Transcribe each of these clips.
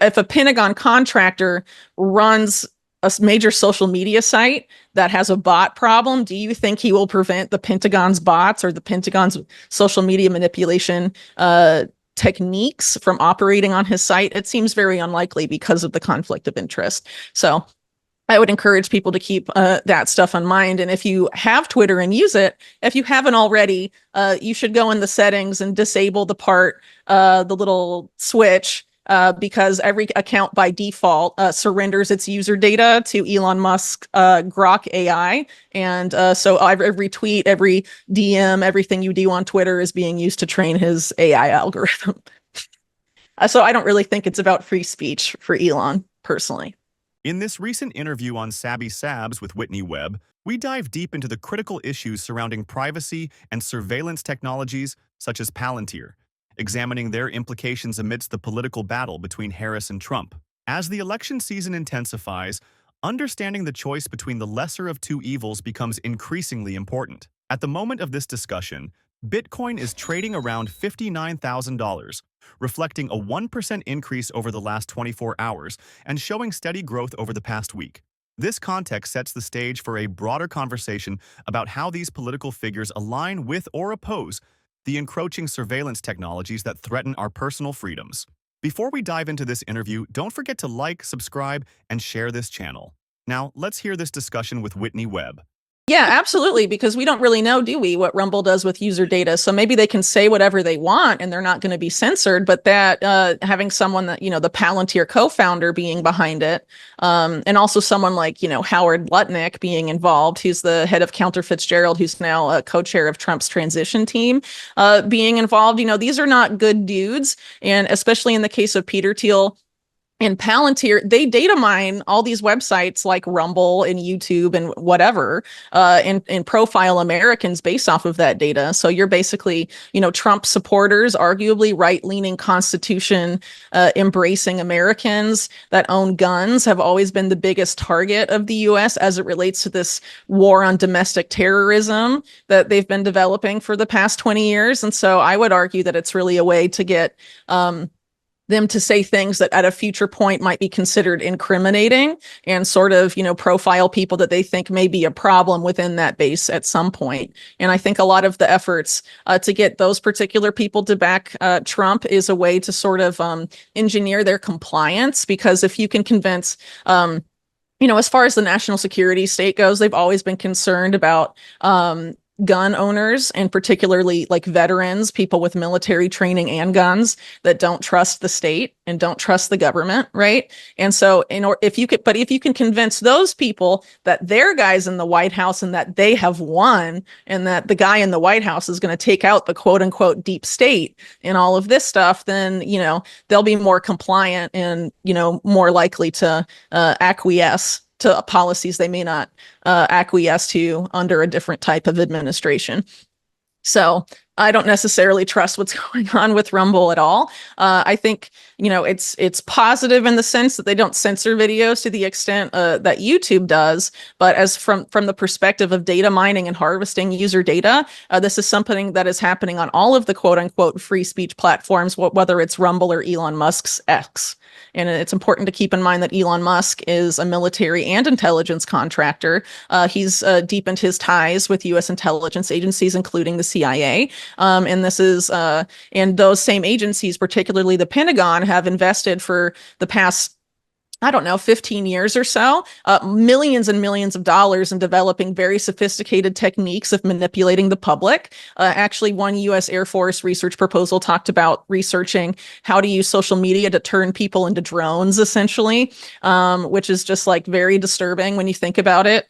if a Pentagon contractor runs a major social media site that has a bot problem, do you think he will prevent the Pentagon's bots or the Pentagon's social media manipulation techniques from operating on his site? It seems very unlikely because of the conflict of interest. So I would encourage people to keep that stuff in mind. And if you have Twitter and use it, if you haven't already, you should go in the settings and disable the little switch, because every account by default surrenders its user data to Elon Musk Grok AI. And so every tweet, every DM, everything you do on Twitter is being used to train his AI algorithm. So I don't really think it's about free speech for Elon, personally. In this recent interview on Sabby Sabs with Whitney Webb, we dive deep into the critical issues surrounding privacy and surveillance technologies such as Palantir, examining their implications amidst the political battle between Harris and Trump. As the election season intensifies, understanding the choice between the lesser of two evils becomes increasingly important. At the moment of this discussion, Bitcoin is trading around $59,000, reflecting a 1% increase over the last 24 hours and showing steady growth over the past week. This context sets the stage for a broader conversation about how these political figures align with or oppose the encroaching surveillance technologies that threaten our personal freedoms. Before we dive into this interview, don't forget to like, subscribe, and share this channel. Now, let's hear this discussion with Whitney Webb. Yeah, absolutely, because we don't really know, do we, what Rumble does with user data. So maybe they can say whatever they want and they're not going to be censored, but that having someone that, the Palantir co-founder being behind it, and also someone like, Howard Lutnick being involved, who's the head of Counter Fitzgerald, who's now a co-chair of Trump's transition team, being involved, these are not good dudes. And especially in the case of Peter Thiel and Palantir, they data mine all these websites like Rumble and YouTube and whatever, and profile Americans based off of that data. So you're basically, Trump supporters, arguably right-leaning Constitution embracing Americans that own guns have always been the biggest target of the U.S. as it relates to this war on domestic terrorism that they've been developing for the past 20 years. And so I would argue that it's really a way to get them to say things that at a future point might be considered incriminating and sort of, profile people that they think may be a problem within that base at some point. And I think a lot of the efforts to get those particular people to back Trump is a way to sort of engineer their compliance, because if you can convince as far as the national security state goes, they've always been concerned about gun owners, and particularly like veterans, people with military training and guns that don't trust the state and don't trust the government, right? And so if you can convince those people that their guy's in the White House and that they have won, and that the guy in the White House is going to take out the quote unquote deep state and all of this stuff, then, they'll be more compliant and, more likely to acquiesce to policies they may not acquiesce to under a different type of administration. So I don't necessarily trust what's going on with Rumble at all. I think, it's positive in the sense that they don't censor videos to the extent that YouTube does. But as from the perspective of data mining and harvesting user data, this is something that is happening on all of the quote unquote free speech platforms, whether it's Rumble or Elon Musk's X. And it's important to keep in mind that Elon Musk is a military and intelligence contractor. He's deepened his ties with U.S. intelligence agencies, including the CIA. And this is, and those same agencies, particularly the Pentagon, have invested for the past 15 years or so, millions and millions of dollars in developing very sophisticated techniques of manipulating the public. Actually, one U.S. Air Force research proposal talked about researching how to use social media to turn people into drones, essentially, which is just like very disturbing when you think about it.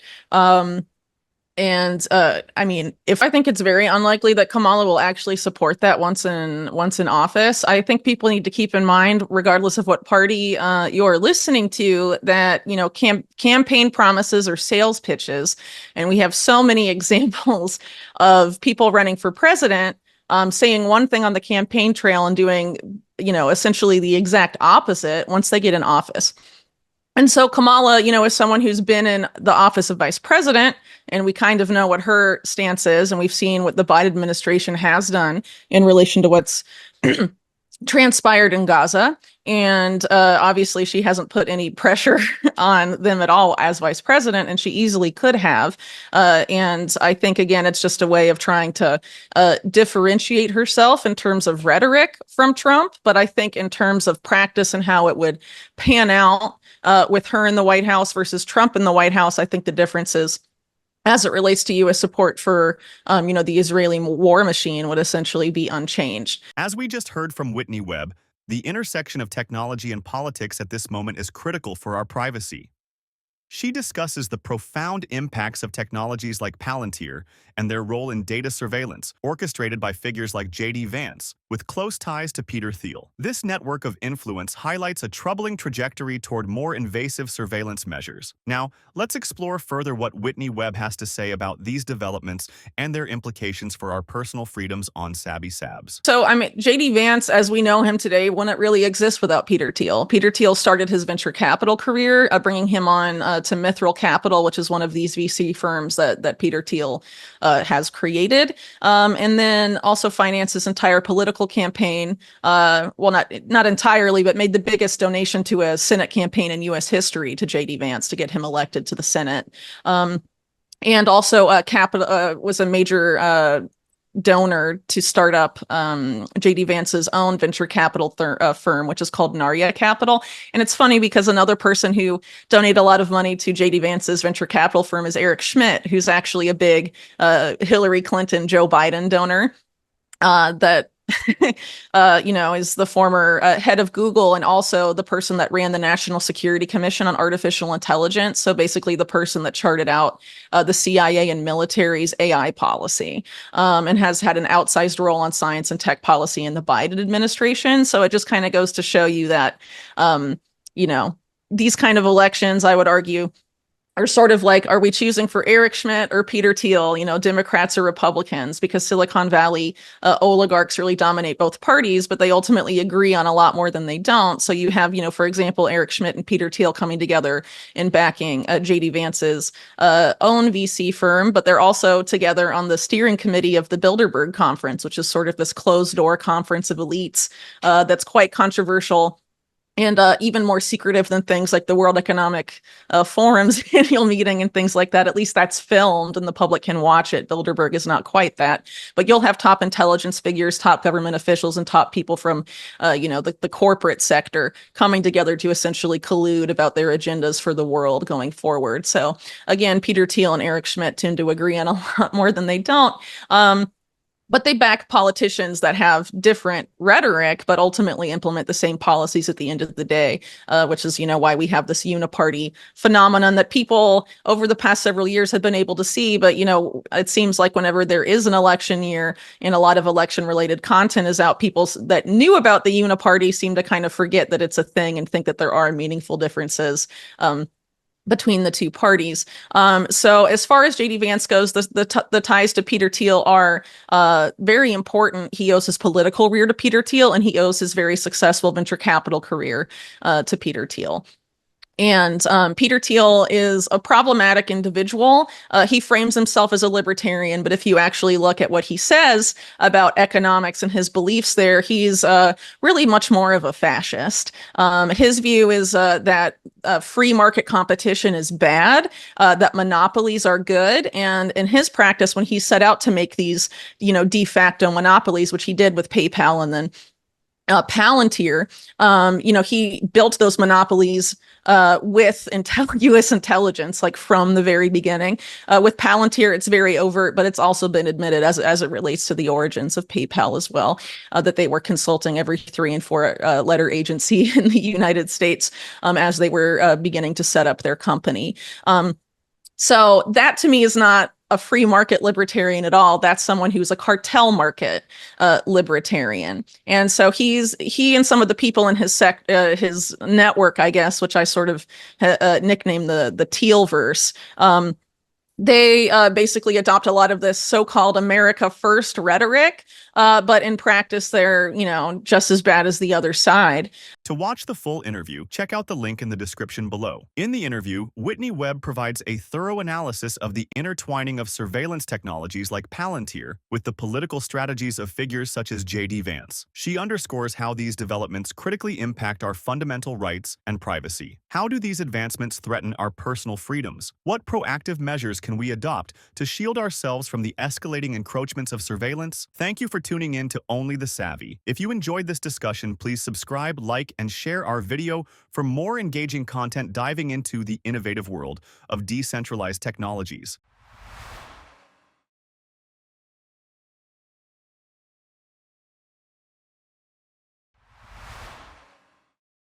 If I think it's very unlikely that Kamala will actually support that once in office. I think people need to keep in mind, regardless of what party you're listening to, that campaign promises or sales pitches, and we have so many examples of people running for president saying one thing on the campaign trail and doing essentially the exact opposite once they get in office. And so Kamala, is someone who's been in the office of vice president, and we kind of know what her stance is, and we've seen what the Biden administration has done in relation to what's transpired in Gaza. And obviously, she hasn't put any pressure on them at all as vice president, and she easily could have. And I think, again, it's just a way of trying to differentiate herself in terms of rhetoric from Trump. But I think in terms of practice and how it would pan out with her in the White House versus Trump in the White House, I think the difference is, as it relates to U.S. support for, the Israeli war machine would essentially be unchanged. As we just heard from Whitney Webb, the intersection of technology and politics at this moment is critical for our privacy. She discusses the profound impacts of technologies like Palantir and their role in data surveillance, orchestrated by figures like J.D. Vance, with close ties to Peter Thiel. This network of influence highlights a troubling trajectory toward more invasive surveillance measures. Now, let's explore further what Whitney Webb has to say about these developments and their implications for our personal freedoms on Sabby Sabs. So, I mean, J.D. Vance, as we know him today, wouldn't really exist without Peter Thiel. Peter Thiel started his venture capital career, bringing him on to Mithril Capital, which is one of these VC firms that Peter Thiel has created, and then also financed his entire political campaign. Well, not entirely, but made the biggest donation to a Senate campaign in U.S. history to J.D. Vance to get him elected to the Senate. And also capital was a major donor to start up J.D. Vance's own venture capital firm, which is called Narya Capital. And it's funny because another person who donated a lot of money to J.D. Vance's venture capital firm is Eric Schmidt, who's actually a big Hillary Clinton, Joe Biden donor that is the former head of Google and also the person that ran the National Security Commission on Artificial Intelligence. So basically the person that charted out the CIA and military's AI policy, and has had an outsized role on science and tech policy in the Biden administration. So it just kind of goes to show you that, these kind of elections, I would argue, are sort of like, are we choosing for Eric Schmidt or Peter Thiel, Democrats or Republicans? Because Silicon Valley oligarchs really dominate both parties, but they ultimately agree on a lot more than they don't. So you have, for example, Eric Schmidt and Peter Thiel coming together in backing J.D. Vance's own VC firm, but they're also together on the steering committee of the Bilderberg Conference, which is sort of this closed door conference of elites that's quite controversial. And even more secretive than things like the World Economic Forum's annual meeting and things like that. At least that's filmed and the public can watch it. Bilderberg is not quite that. But you'll have top intelligence figures, top government officials, and top people from, the corporate sector coming together to essentially collude about their agendas for the world going forward. So again, Peter Thiel and Eric Schmidt tend to agree on a lot more than they don't. But they back politicians that have different rhetoric, but ultimately implement the same policies at the end of the day, which is, why we have this uniparty phenomenon that people over the past several years have been able to see. But, it seems like whenever there is an election year and a lot of election related content is out, people that knew about the uniparty seem to kind of forget that it's a thing and think that there are meaningful differences between the two parties. So as far as J.D. Vance goes, the ties to Peter Thiel are very important. He owes his political career to Peter Thiel, and he owes his very successful venture capital career to Peter Thiel. And Peter Thiel is a problematic individual. He frames himself as a libertarian, but if you actually look at what he says about economics and his beliefs there, he's really much more of a fascist. His view is that free market competition is bad, that monopolies are good. And in his practice, when he set out to make these, de facto monopolies, which he did with PayPal and then Palantir, he built those monopolies with U.S. intelligence, like from the very beginning. With Palantir, it's very overt, but it's also been admitted as it relates to the origins of PayPal as well, that they were consulting every 3 and 4 letter agency in the United States as they were beginning to set up their company. So that to me is not a free market libertarian at all. That's someone who's a cartel market libertarian. And so he and some of the people in his network, I guess, which I sort of nicknamed the Thielverse, they basically adopt a lot of this so-called America First rhetoric But in practice, they're, just as bad as the other side. To watch the full interview, check out the link in the description below. In the interview, Whitney Webb provides a thorough analysis of the intertwining of surveillance technologies like Palantir with the political strategies of figures such as J.D. Vance. She underscores how these developments critically impact our fundamental rights and privacy. How do these advancements threaten our personal freedoms? What proactive measures can we adopt to shield ourselves from the escalating encroachments of surveillance? Thank you for tuning in to Only the Savvy. If you enjoyed this discussion, please subscribe, like, and share our video for more engaging content diving into the innovative world of decentralized technologies.